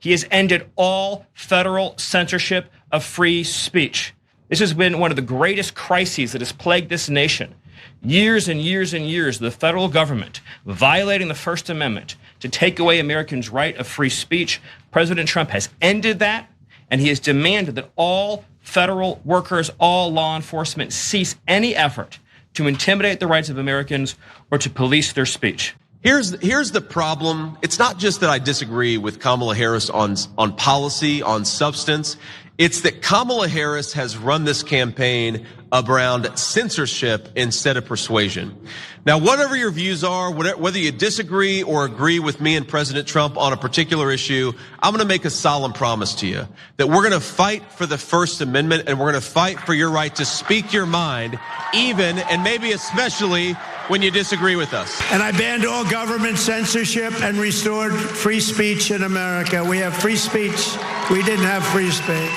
He has ended all federal censorship of free speech. This has been one of the greatest crises that has plagued this nation. Years and years and years, the federal government violating the First Amendment to take away Americans' right of free speech. President Trump has ended that, and he has demanded that all federal workers, all law enforcement cease any effort to intimidate the rights of Americans or to police their speech. Here's the problem. It's not just that I disagree with Kamala Harris on policy, on substance. It's that Kamala Harris has run this campaign around censorship instead of persuasion. Now, whatever your views are, whether you disagree or agree with me and President Trump on a particular issue, I'm gonna make a solemn promise to you that we're gonna fight for the First Amendment and we're gonna fight for your right to speak your mind, even and maybe especially when you disagree with us. And I banned all government censorship and restored free speech in America. We have free speech. We didn't have free speech.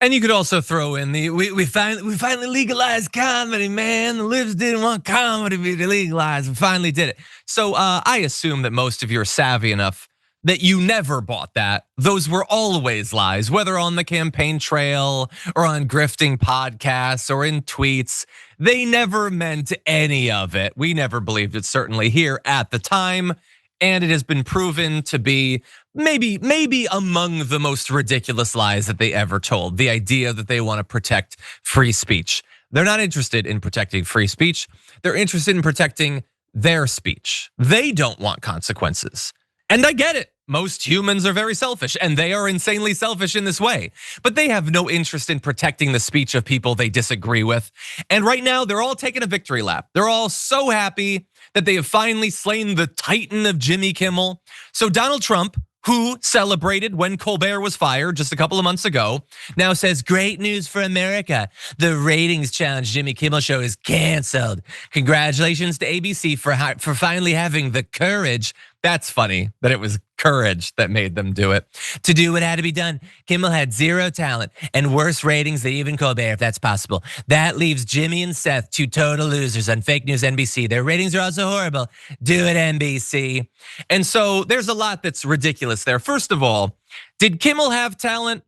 And you could also throw in we finally legalized comedy, man. The libs didn't want comedy to be legalized. We finally did it. So I assume that most of you are savvy enough that you never bought that. Those were always lies, whether on the campaign trail or on grifting podcasts or in tweets. They never meant any of it. We never believed it, certainly here at the time. And it has been proven to be maybe among the most ridiculous lies that they ever told. The idea that they want to protect free speech. They're not interested in protecting free speech. They're interested in protecting their speech. They don't want consequences. And I get it. Most humans are very selfish, and they are insanely selfish in this way. But they have no interest in protecting the speech of people they disagree with. And right now, they're all taking a victory lap. They're all so happy that they have finally slain the titan of Jimmy Kimmel. So Donald Trump, who celebrated when Colbert was fired just a couple of months ago, now says, great news for America. The ratings challenge Jimmy Kimmel Show is canceled. Congratulations to ABC for finally having the courage. That's funny that it was courage that made them do it. To do what had to be done. Kimmel had zero talent and worse ratings than even Colbert, if that's possible. That leaves Jimmy and Seth, two total losers on Fake News NBC. Their ratings are also horrible. Do it, NBC. And so there's a lot that's ridiculous there. First of all, did Kimmel have talent?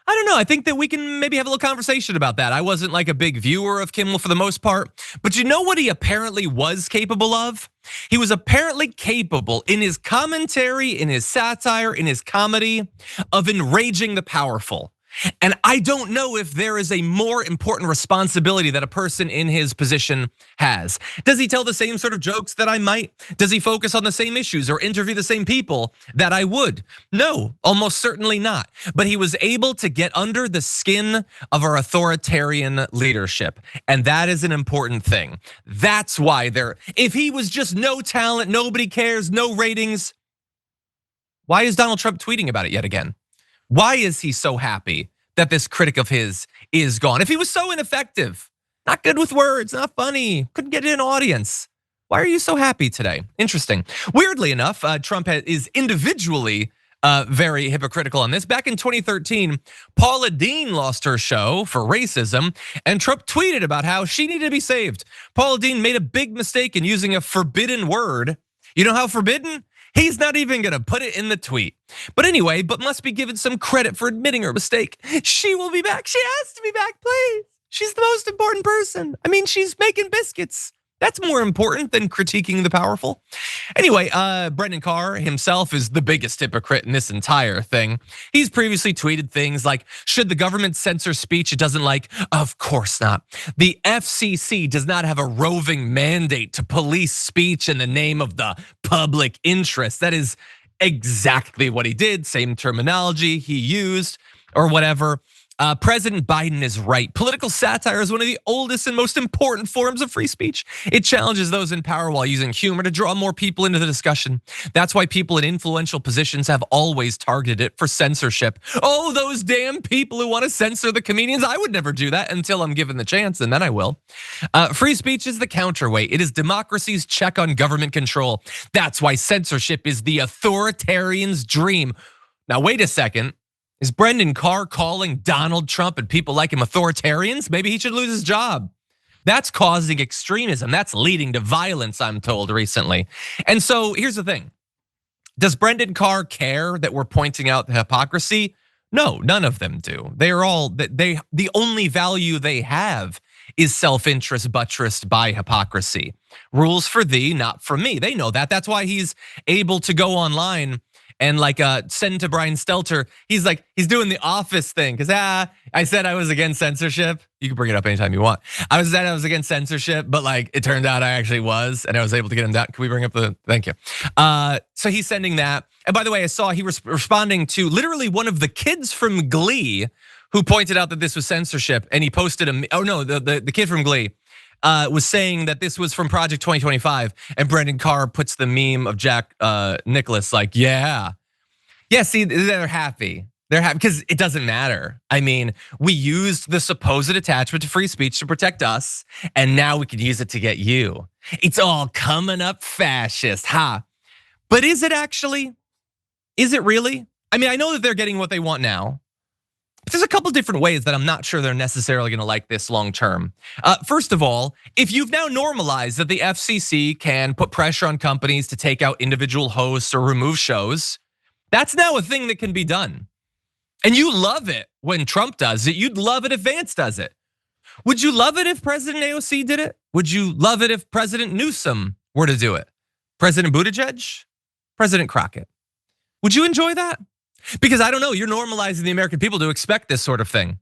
I don't know. I think that we can maybe have a little conversation about that. I wasn't like a big viewer of Kimmel for the most part, but you know what he apparently was capable of? He was apparently capable in his commentary, in his satire, in his comedy of enraging the powerful. And I don't know if there is a more important responsibility that a person in his position has. Does he tell the same sort of jokes that I might? Does he focus on the same issues or interview the same people that I would? No, almost certainly not. But he was able to get under the skin of our authoritarian leadership. And that is an important thing. That's why if he was just no talent, nobody cares, no ratings, why is Donald Trump tweeting about it yet again? Why is he so happy that this critic of his is gone? If he was so ineffective, not good with words, not funny, couldn't get an audience, why are you so happy today? Interesting. Weirdly enough, Trump is individually very hypocritical on this. Back in 2013, Paula Deen lost her show for racism, and Trump tweeted about how she needed to be saved. Paula Deen made a big mistake in using a forbidden word. You know how forbidden? He's not even gonna put it in the tweet. But anyway, but must be given some credit for admitting her mistake. She will be back. She has to be back, please. She's the most important person. I mean, she's making biscuits. That's more important than critiquing the powerful. Anyway, Brendan Carr himself is the biggest hypocrite in this entire thing. He's previously tweeted things like, should the government censor speech it doesn't like? Of course not. The FCC does not have a roving mandate to police speech in the name of the public interest. That is exactly what he did, same terminology he used or whatever. President Biden is right. Political satire is one of the oldest and most important forms of free speech. It challenges those in power while using humor to draw more people into the discussion. That's why people in influential positions have always targeted it for censorship. Oh, those damn people who want to censor the comedians. I would never do that until I'm given the chance, and then I will. Free speech is the counterweight. It is democracy's check on government control. That's why censorship is the authoritarian's dream. Now, wait a second. Is Brendan Carr calling Donald Trump and people like him authoritarians? Maybe he should lose his job. That's causing extremism. That's leading to violence, I'm told recently. And so here's the thing. Does Brendan Carr care that we're pointing out the hypocrisy? No, none of them do. They're all, the only value they have is self-interest buttressed by hypocrisy. Rules for thee, not for me. They know that. That's why he's able to go online and like send to Brian Stelter. He's like, he's doing the office thing. Cause I said I was against censorship. You can bring it up anytime you want. I was against censorship, but like it turned out I actually was, and I was able to get him down. Can we bring up thank you. So he's sending that. And by the way, I saw he was responding to literally one of the kids from Glee who pointed out that this was censorship, and he posted the kid from Glee was saying that this was from Project 2025, and Brendan Carr puts the meme of Jack Nicholas like, yeah. See, they're happy. They're happy because it doesn't matter. I mean, we used the supposed attachment to free speech to protect us, and now we can use it to get you. It's all coming up fascist, huh? But is it actually? Is it really? I mean, I know that they're getting what they want now. But there's a couple different ways that I'm not sure they're necessarily gonna like this long term. First of all, if you've now normalized that the FCC can put pressure on companies to take out individual hosts or remove shows, that's now a thing that can be done. And you love it when Trump does it. You'd love it if Vance does it. Would you love it if President AOC did it? Would you love it if President Newsom were to do it? President Buttigieg? President Crockett? Would you enjoy that? Because I don't know, you're normalizing the American people to expect this sort of thing.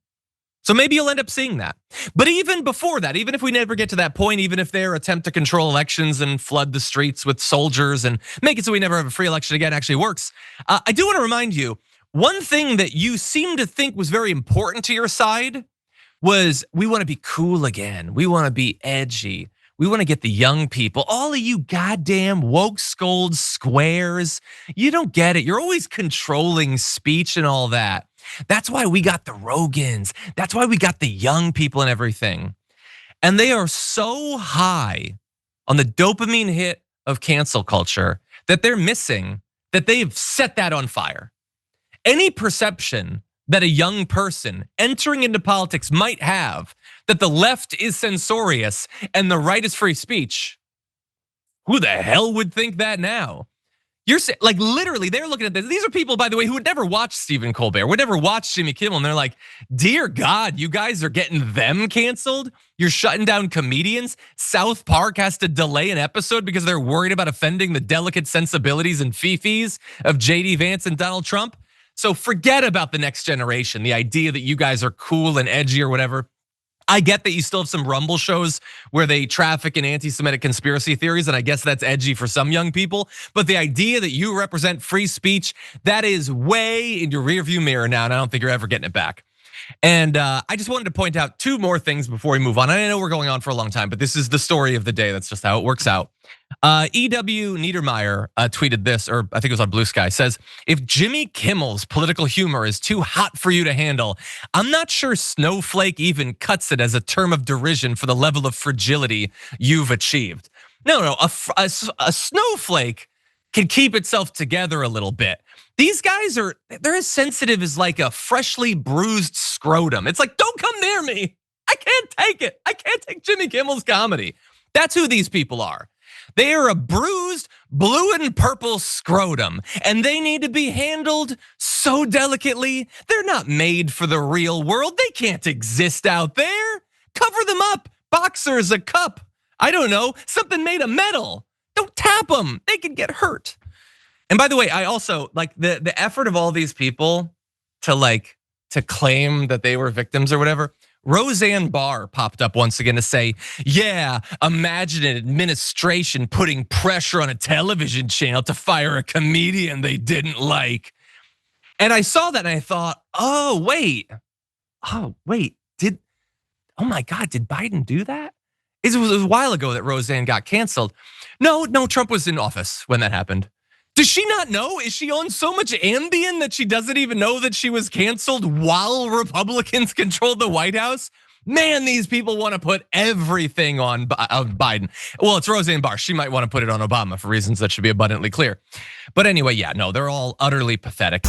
So maybe you'll end up seeing that. But even before that, even if we never get to that point, even if their attempt to control elections and flood the streets with soldiers and make it so we never have a free election again actually works, I do want to remind you, one thing that you seem to think was very important to your side was we want to be cool again. We want to be edgy. We want to get the young people, all of you goddamn woke scold squares. You don't get it. You're always controlling speech and all that. That's why we got the Rogans. That's why we got the young people and everything. And they are so high on the dopamine hit of cancel culture that they're missing that they've set that on fire. Any perception that a young person entering into politics might have that the left is censorious and the right is free speech, who the hell would think that now? You're saying, like, literally, they're looking at this. These are people, by the way, who would never watch Stephen Colbert, would never watch Jimmy Kimmel, and they're like, dear God, you guys are getting them canceled? You're shutting down comedians? South Park has to delay an episode because they're worried about offending the delicate sensibilities and fifis of JD Vance and Donald Trump? So forget about the next generation, the idea that you guys are cool and edgy or whatever. I get that you still have some Rumble shows where they traffic in anti-Semitic conspiracy theories, and I guess that's edgy for some young people. But the idea that you represent free speech, that is way in your rearview mirror now, and I don't think you're ever getting it back. And I just wanted to point out two more things before we move on. I know we're going on for a long time, but this is the story of the day. That's just how it works out. E.W. Niedermeyer tweeted this, or I think it was on Blue Sky, says, if Jimmy Kimmel's political humor is too hot for you to handle, I'm not sure snowflake even cuts it as a term of derision for the level of fragility you've achieved. No, a snowflake can keep itself together a little bit. These guys they're as sensitive as like a freshly bruised scrotum. It's like, don't come near me. I can't take it. I can't take Jimmy Kimmel's comedy. That's who these people are. They are a bruised blue and purple scrotum, and they need to be handled so delicately. They're not made for the real world. They can't exist out there. Cover them up. Boxers, a cup. I don't know, something made of metal. Don't tap them. They could get hurt. And by the way, I also like the effort of all these people to claim that they were victims or whatever. Roseanne Barr popped up once again to say, yeah, imagine an administration putting pressure on a television channel to fire a comedian they didn't like. And I saw that and I thought, oh my God, did Biden do that? It was a while ago that Roseanne got canceled. No, Trump was in office when that happened. Does she not know? Is she on so much Ambien that she doesn't even know that she was canceled while Republicans controlled the White House? Man, these people want to put everything on Biden. Well, it's Roseanne Barr. She might want to put it on Obama for reasons that should be abundantly clear. But anyway, yeah, no, they're all utterly pathetic.